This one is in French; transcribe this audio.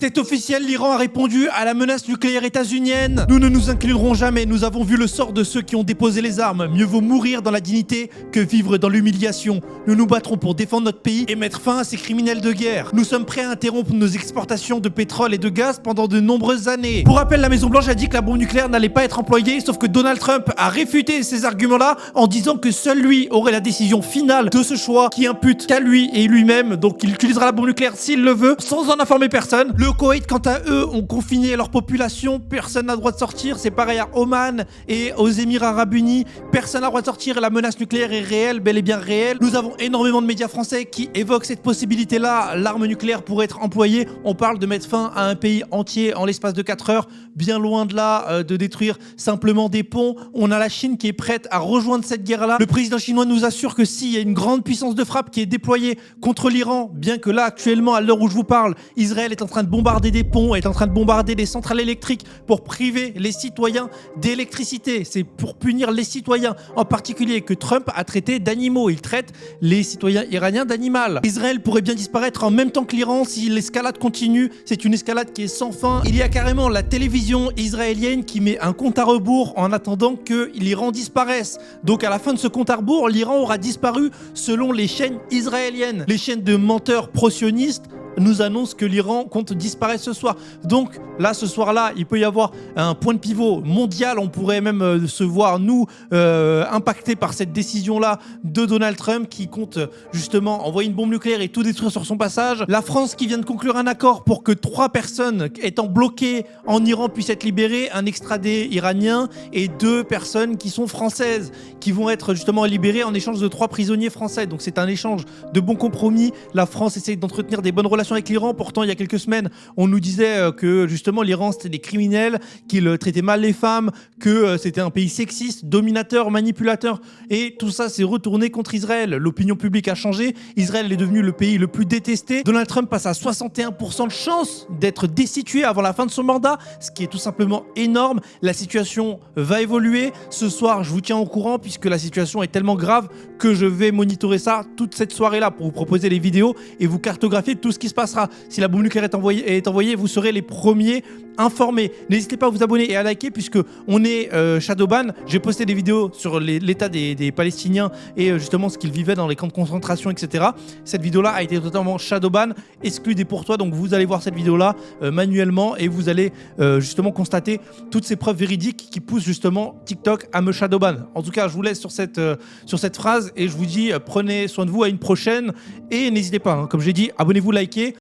C'est officiel, l'Iran a répondu à la menace nucléaire états-unienne. Nous ne nous inclinerons jamais, nous avons vu le sort de ceux qui ont déposé les armes. Mieux vaut mourir dans la dignité que vivre dans l'humiliation. Nous nous battrons pour défendre notre pays et mettre fin à ces criminels de guerre. Nous sommes prêts à interrompre nos exportations de pétrole et de gaz pendant de nombreuses années. Pour rappel, la Maison-Blanche a dit que la bombe nucléaire n'allait pas être employée, sauf que Donald Trump a réfuté ces arguments-là en disant que seul lui aurait la décision finale de ce choix qui impute qu'à lui et lui-même. Donc il utilisera la bombe nucléaire s'il le veut, sans en informer personne. Le Koweït, quant à eux, ont confiné leur population. Personne n'a le droit de sortir. C'est pareil à Oman et aux Émirats Arabes Unis. Personne n'a le droit de sortir. La menace nucléaire est réelle, bel et bien réelle. Nous avons énormément de médias français qui évoquent cette possibilité-là. L'arme nucléaire pourrait être employée. On parle de mettre fin à un pays entier en l'espace de 4 heures. Bien loin de là, de détruire simplement des ponts. On a la Chine qui est prête à rejoindre cette guerre-là. Le président chinois nous assure que s'il y a une grande puissance de frappe qui est déployée contre l'Iran, bien que là, actuellement, à l'heure où je vous parle, Israël est en train de bombarder des ponts, est en train de bombarder des centrales électriques pour priver les citoyens d'électricité. C'est pour punir les citoyens, en particulier que Trump a traité d'animaux. Il traite les citoyens iraniens d'animal. Israël pourrait bien disparaître en même temps que l'Iran si l'escalade continue. C'est une escalade qui est sans fin. Il y a carrément la télévision israélienne qui met un compte à rebours en attendant que l'Iran disparaisse. Donc à la fin de ce compte à rebours, l'Iran aura disparu selon les chaînes israéliennes. Les chaînes de menteurs pro-sionistes nous annonce que l'Iran compte disparaître ce soir. Donc là, ce soir-là, il peut y avoir un point de pivot mondial. On pourrait même se voir, nous, impactés par cette décision-là de Donald Trump qui compte justement envoyer une bombe nucléaire et tout détruire sur son passage. La France qui vient de conclure un accord pour que 3 personnes étant bloquées en Iran puissent être libérées, un extradé iranien et 2 personnes qui sont françaises qui vont être justement libérées en échange de 3 prisonniers français. Donc c'est un échange de bons compromis. La France essaie d'entretenir des bonnes relations avec l'Iran. Pourtant, il y a quelques semaines, on nous disait que justement l'Iran c'était des criminels, qu'ils traitaient mal les femmes, que c'était un pays sexiste, dominateur, manipulateur, et tout ça s'est retourné contre Israël. L'opinion publique a changé, Israël est devenu le pays le plus détesté. Donald Trump passe à 61% de chance d'être destitué avant la fin de son mandat, ce qui est tout simplement énorme. La situation va évoluer. Ce soir, je vous tiens au courant puisque la situation est tellement grave que je vais monitorer ça toute cette soirée-là pour vous proposer les vidéos et vous cartographier tout ce qui se passera. Si la bombe nucléaire est envoyée, vous serez les premiers informés. N'hésitez pas à vous abonner et à liker puisque on est shadowban. J'ai posté des vidéos sur l'état des Palestiniens et justement ce qu'ils vivaient dans les camps de concentration, etc. Cette vidéo-là a été totalement shadowban, exclue des pour toi. Donc vous allez voir cette vidéo-là manuellement et vous allez justement constater toutes ces preuves véridiques qui poussent justement TikTok à me shadowban. En tout cas, je vous laisse sur cette phrase et je vous dis prenez soin de vous, à une prochaine et n'hésitez pas, hein, comme j'ai dit, abonnez-vous, likez.